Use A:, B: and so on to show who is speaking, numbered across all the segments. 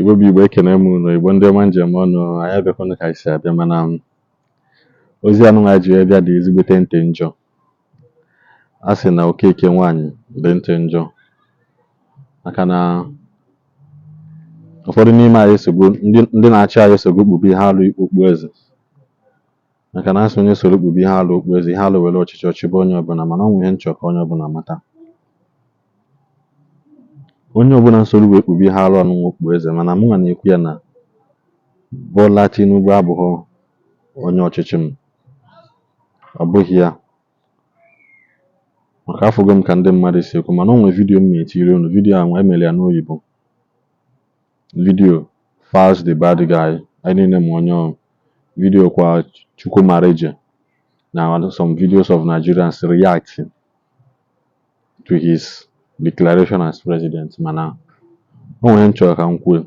A: Igbo bụ Igbo ekene m unu, Igbo ndị ọma njem ọnụ, anyị abịakwana ka anyị si abịa, mana ozi anụnwa ji wee bịa dị ezigbote ntị njọ. A sị na okeke nwaanyị dị ntị njọ, maka na ụfọdụ n'ime anyị ndị na-achị anyị sogo kpube ihe alụ okpu eze, maka na asị onye soro kpube ihe alụ okpu eze, ihe alụ were ọchịchị ọchịbe onye ọbụla, mana ọ nwere ihe nchọ ka onye ọbụla mata. Onye ọbụla nsoro wee kpube ihe alụ ọnụnwa okpu eze, mana mụ nwa na-ekwu ya na Bola Tinubu abụghị onye ọchịchị m, ọ bụghị ya. Maka afọgo m ka ndị mmadụ si ekwu, mana o nwere vidiyo m na-etiri unu, vidiyo ahụ emere ya n'oyibo, vidiyo Falz the bad guy, anyị niile ma onye vidiyo kwa Chukwu Marije na some videos of Nigerians reacting to his declaration as president. Mana o nwere nchọ ka m kwuo,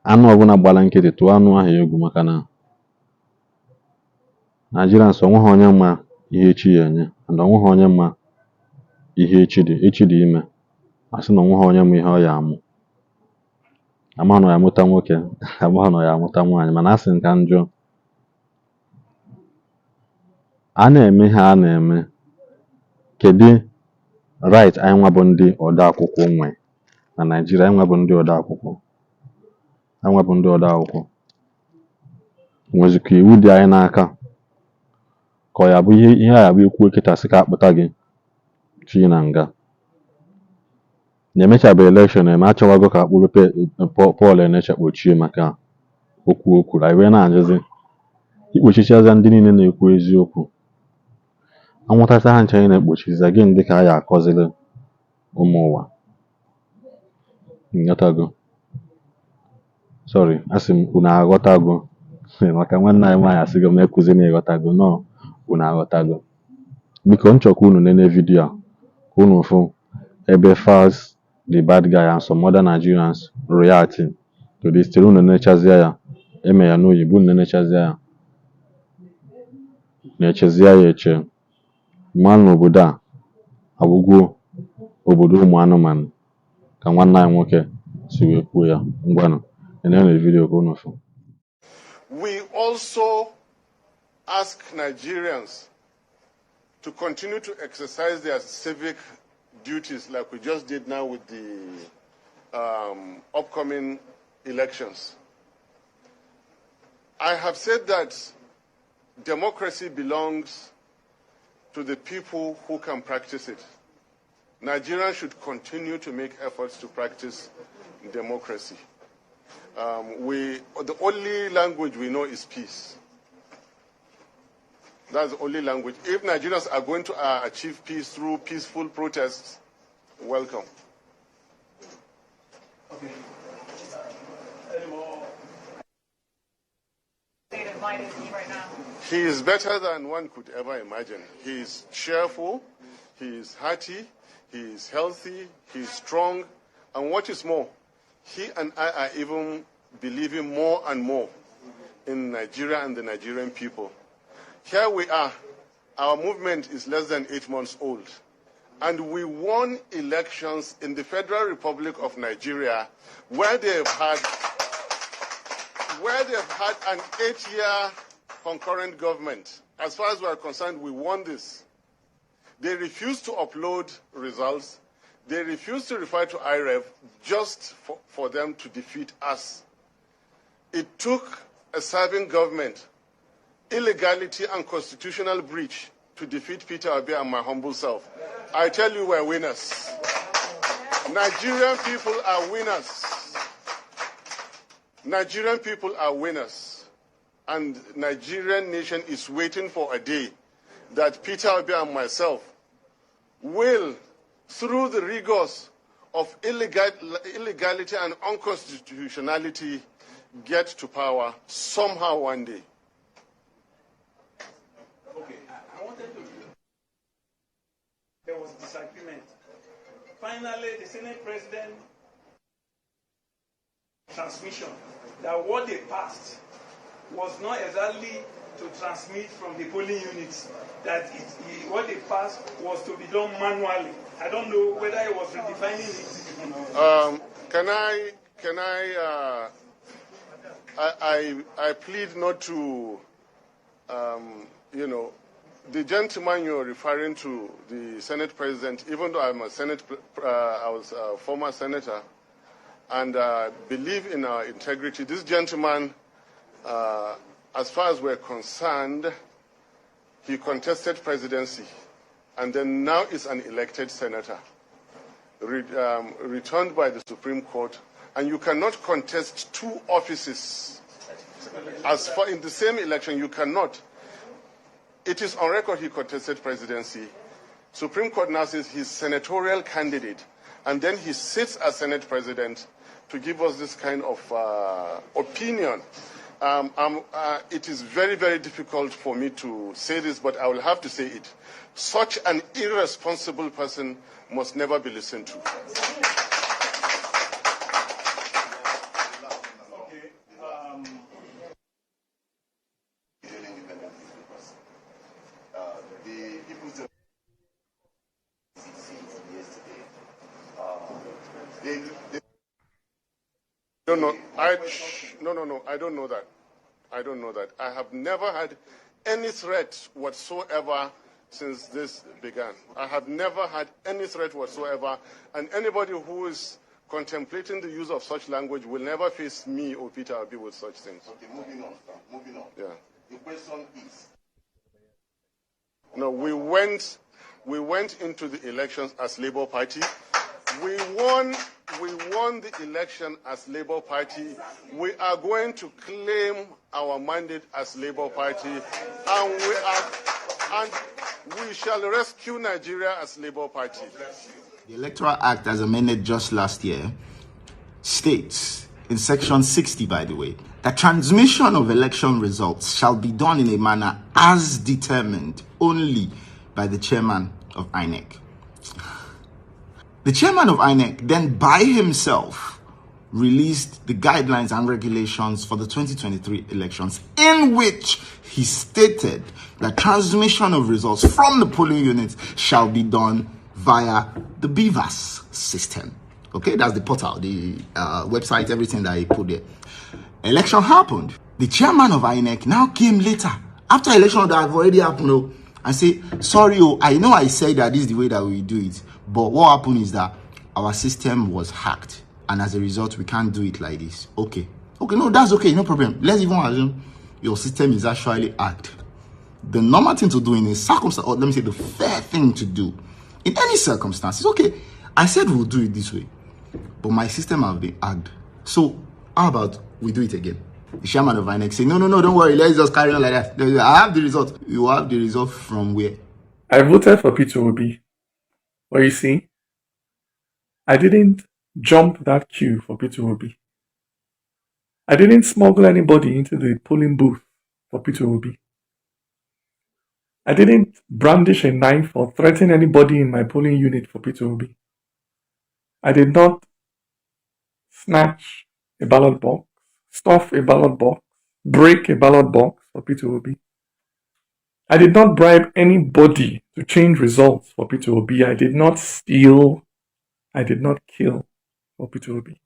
A: anụ ọbụla gbara nkịtị tụọ anụ ahụ egwu, maka na Nigerians onweghị onye mma ihe echi ya enye, and onweghị onye mma ihe echi dị ime. A sị na onweghị onye mma ihe ọ ya amụ. Amaghị na ọ ya amụta nwoke, amaghị na ọ ya amụta nwaanyị, mana a sị nka njọ, a na-eme ihe a na-eme, kedu right anyị nwa bụ ndị ode akwụkwọ nwe na Naịjirịa? Anyị nwa bụ ndị ode akwụkwọ nwezikwa iwu dị anyị n'aka, ka ọ ya bụ ihe a ya bụ ekwu kịta sị ka akpụta gị chi na nga. Na-emechabeghị elekshọn eme, achọwago ka akpụrụ Paul Enecha kpochie maka okwu o kwuru. Anyị wee na-ajụzi ikpochichaza ndị niile na-ekwu eziokwu, anwụtacha ha ncha anyị na-ekpochiza gị ndị ka a ya akọziri ụmụ ụwa. Nghọtago? Sorry, asị m unu aghọtago, maka nwanne anyị nwaanyị asịgo m ekuzi na ịghọtago. No, unu aghọtago. Biko nchọkwa unu nene vidiyo a ka unu fụ ebe Falz the bad guy and some other Nigerians reacting to this. Tiri unu nechazia ya, eme ya n'oyibo, unu nechazia ya, na-echezia ya eche, mmanụ n'obodo a abụgwo obodo ụmụ anụmanụ, ka nwanne anyị nwoke si wee kwuo ya. Ngwanụ enene vidiyo ka unu fụ.
B: We also ask Nigerians to continue to exercise their civic duties like we just did now with the upcoming elections. I have said that democracy belongs to the people who can practice it. Nigerians should continue to make efforts to practice democracy. The only language we know is peace. That's the only language. If Nigerians are going to achieve peace through peaceful protests, welcome. Okay. Any more? State of mind is he right now? He is better than one could ever imagine. He is cheerful, he is hearty, he is healthy, he is strong, and what is more, he and I are even believing more and more in Nigeria and the Nigerian people. Here we are. Our movement is less than 8 months old. And we won elections in the Federal Republic of Nigeria where they've had an 8-year concurrent government. As far as we are concerned, we won this. They refused to upload results. They refused to refer to IREV just for them to defeat us. It took a serving government, illegality and constitutional breach to defeat Peter Obi and my humble self. I tell you, we're winners. Nigerian people are winners. Nigerian people are winners. And Nigerian nation is waiting for a day that Peter Obi and myself will, through the rigors of illegality and unconstitutionality, get to power somehow one day.
C: Okay, I wanted to. There was disagreement. Finally, the Senate President transmission that what they passed was not exactly to transmit from the polling units that what they passed was to be done manually. I don't know whether it was redefining it.
B: I plead not to, the gentleman you're referring to, the Senate President, even though I'm I was a former senator, and believe in our integrity, this gentleman, as far as we're concerned, he contested presidency, and then now is an elected senator, returned by the Supreme Court, and you cannot contest two offices as far in the same election. You cannot. It is on record he contested presidency. Supreme Court now says he's senatorial candidate, and then he sits as Senate President to give us this kind of opinion. It is very, very difficult for me to say this, but I will have to say it. Such an irresponsible person must never be listened to. No, I don't know that. I don't know that. I have never had any threat whatsoever since this began. I have never had any threat whatsoever, and anybody who is contemplating the use of such language will never face me or Peter Obi with such things.
D: Okay, moving on.
B: Yeah.
D: The question is...
B: No, we went into the elections as Labour Party. We won the election as Labour Party. We are going to claim our mandate as Labour Party, and we shall rescue Nigeria as Labour Party.
E: The Electoral Act, as amended just last year, states in section 60, by the way, that transmission of election results shall be done in a manner as determined only by the chairman of Inec. The chairman of Inec then by himself released the guidelines and regulations for the 2023 elections, in which he stated that transmission of results from the polling units shall be done via the Bivas system. Okay, that's the portal, the website, everything that he put there. Election happened. The chairman of Inec now came later, after election that have already happened, and say, sorry, I know I said that this is the way that we do it, but what happened is that our system was hacked, and as a result, we can't do it like this. Okay, no, that's okay, no problem. Let's even assume your system is actually hacked. The normal thing to do in a circumstance, or let me say the fair thing to do in any circumstances, okay, I said we'll do it this way, but my system have been hacked. So how about we do it again? The chairman of INEC say, no, don't worry, let's just carry on like that. I have the result. You have the result from where?
F: I voted for Peter Obi. But you see, I didn't jump that queue for Peter Obi. I didn't smuggle anybody into the polling booth for Peter Obi. I didn't brandish a knife or threaten anybody in my polling unit for Peter Obi. I did not snatch a ballot box, stuff a ballot box, break a ballot box for Peter Obi. I did not bribe anybody to change results for Peter Obi. I did not steal. I did not kill for Peter Obi.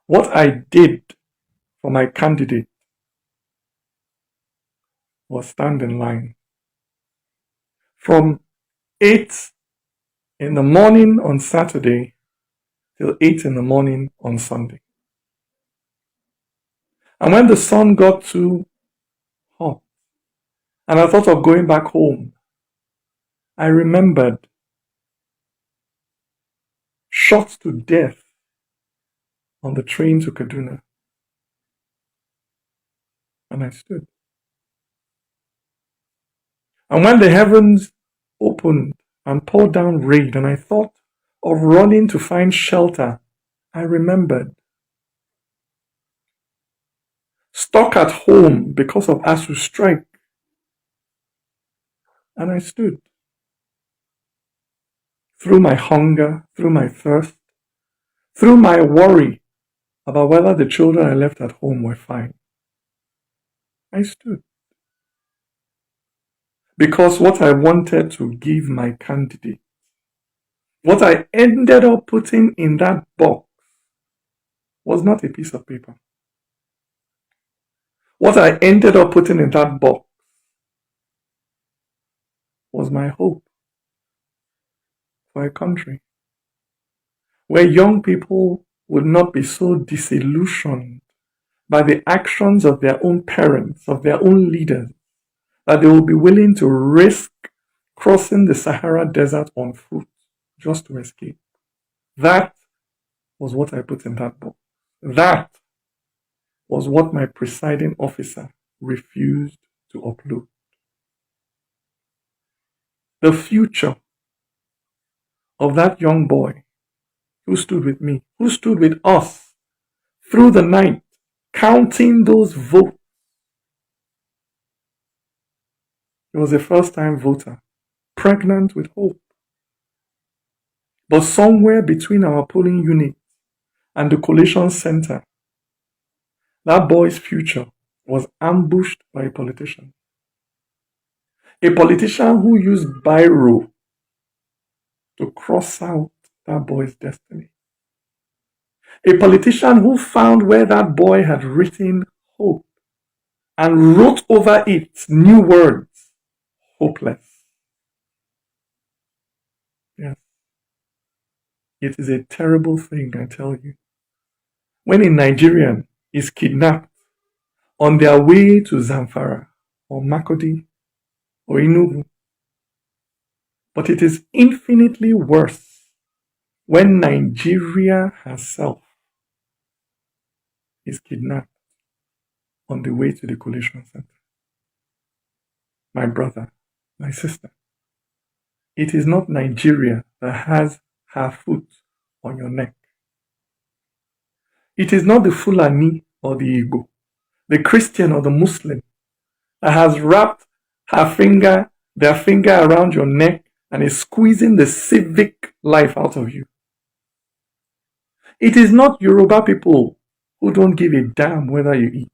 F: What I did for my candidate was stand in line. From 8 in the morning on Saturday till 8 in the morning on Sunday. And when the sun got too hot and I thought of going back home, I remembered shot to death on the train to Kaduna. And I stood. And when the heavens opened and poured down rain, and I thought of running to find shelter, I remembered. Stuck at home because of ASU strike. And I stood. Through my hunger, through my thirst, through my worry about whether the children I left at home were fine. I stood. Because what I wanted to give my candidate, what I ended up putting in that box, was not a piece of paper. What I ended up putting in that box was my hope for a country where young people would not be so disillusioned by the actions of their own parents, of their own leaders, that they will be willing to risk crossing the Sahara Desert on foot just to escape. That was what I put in that book. That was what my presiding officer refused to upload. The future of that young boy who stood with me, who stood with us through the night, counting those votes. He was a first-time voter, pregnant with hope. But somewhere between our polling unit and the collation center, that boy's future was ambushed by a politician. A politician who used biro to cross out that boy's destiny. A politician who found where that boy had written hope and wrote over it new words, hopeless. Yes, it is a terrible thing, I tell you, when a Nigerian is kidnapped on their way to Zamfara or Makodi or Enugu. But it is infinitely worse when Nigeria herself is kidnapped on the way to the collation center. My brother, my sister, it is not Nigeria that has her foot on your neck. It is not the Fulani or the Igbo, the Christian or the Muslim that has wrapped their finger around your neck and is squeezing the civic life out of you. It is not Yoruba people who don't give a damn whether you eat,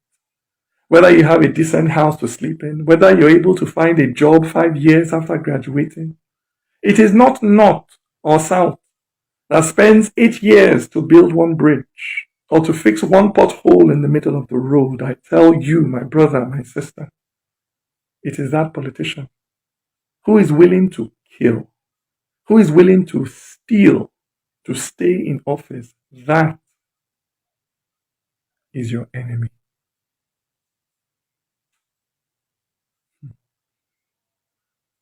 F: whether you have a decent house to sleep in, whether you're able to find a job 5 years after graduating. It is not North or South that spends 8 years to build one bridge or to fix one pothole in the middle of the road. I tell you, my brother, my sister, it is that politician who is willing to kill, who is willing to steal, to stay in office. That is your enemy.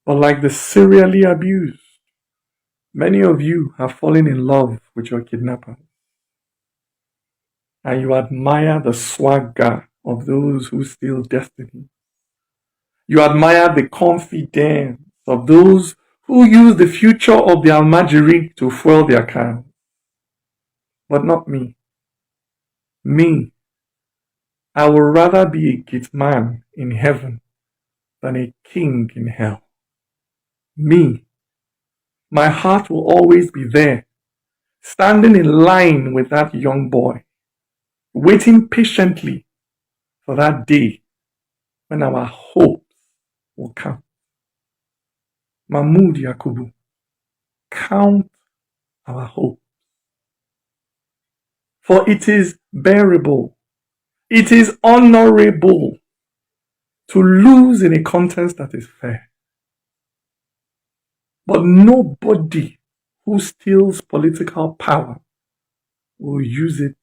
F: But like the serially abused, many of you have fallen in love with your kidnapper. And you admire the swagger of those who steal destiny. You admire the confidence of those who use the future of the Almajiri to fuel their cars. But not me. Me, I would rather be a gate man in heaven than a king in hell. Me, my heart will always be there, standing in line with that young boy, waiting patiently for that day when our hopes will count. Mahmoud Yakubu, count our hope. For it is bearable, it is honorable to lose in a contest that is fair. But nobody who steals political power will use it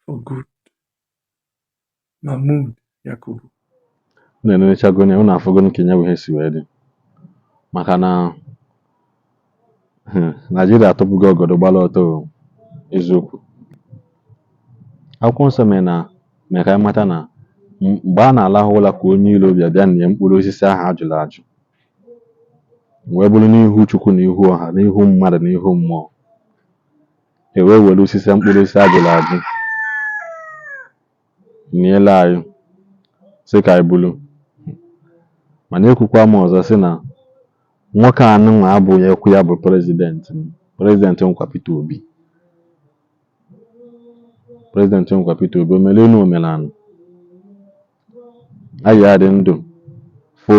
F: for good. Mahmoud Yakubu.
A: na-enechagone unu afụgonu ka ya bụ ihe si wee dị maka na Naijiria atụpụgo ọgọdọ gbara ọtọ eziokwu. Akwụkwọ nsọ mee ka anyị mata na mgbe a na-alahụ ụra ka onye iro bịa nye mkpụrụ osisi ahụ ajụrụ ajụ wee bụrụ n'ihu Chukwu na ihu ọha n'ihu mmadụ na ihu mmụọ, e wee were mkpụrụ osisi ajụrụ ajụ niele anyị sị ka anyị bulu. Mana ekwukwa m ọzọ sị na nwoke anụnwa abụghị ekwu ya bụ prezidenti nkwa Peter Obi. Prezidenti nkwa Peter Obi o mere enu omenala anyị adị ndụ fụ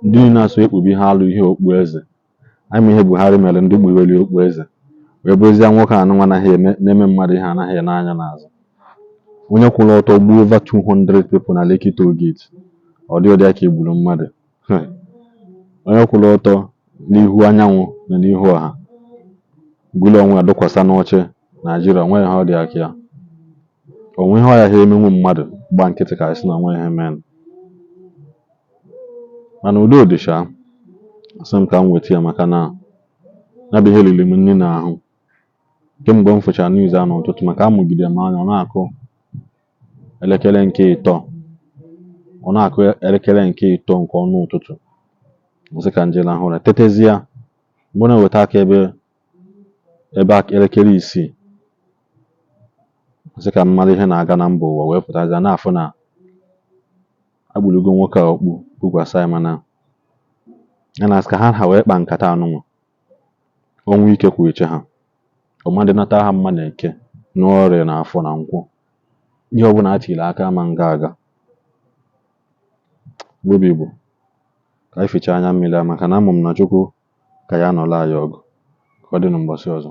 A: ndị na-asụ ekpubi ha alụ ihe okpu eze. Anyị ma ihe Buhari mere ndị kpuweli okpu eze wee bụrụzie nwoke anụnwa anaghị na-eme mmadụ ihe anaghị n'anya n'azụ. Onye kwụrụ ọtọ gbuo over 200 people na Lekki toll gate, ọ dị ụdị ka egburu mmadụ. Onye kwụrụ ọtọ n'ihu anyanwụ na n'ihu ọha bulu onwe ya dọkwasa n'oche Naijiria, onwe ha ọ dị aka ya. Onwe ihe ọ ya ha emenwu mmadụ gba nkịtị ka esi na onwe ihe men. Mana udo dịcha, asị m ka m weta ya maka na ya bụ ihe liri m nri n'ahụ kemgbe m fụchara news a n'ụtụtụ, maka amụgide m anya ọ na-akụ elekere nke 3 nke ọnụ ụtụtụ. Nsị ka nje na ahụra tetezie mgbe na-eweta aka ebe elekere 6, nsị ka mmadụ ihe na-aga na mba ụwa wee pụtazie na-afụ na agbụrugo nwoke a okpu kpukwasa ya, mana ya na ka ha wee kpa nkata anụnwa ọnwụ ike kwụ eche ha ọmadị nata ha mma na eke n'ọrịa na afọ na nkwụ. Ihe ọbụla a tiri aka ama nga aga. Obi Igbo ka anyị fichaa anya mmiri maka na amụ m na Chukwu ka ya nọrọ anyị ọgụ. Ka ọ dị n'ụbọchị ọzọ.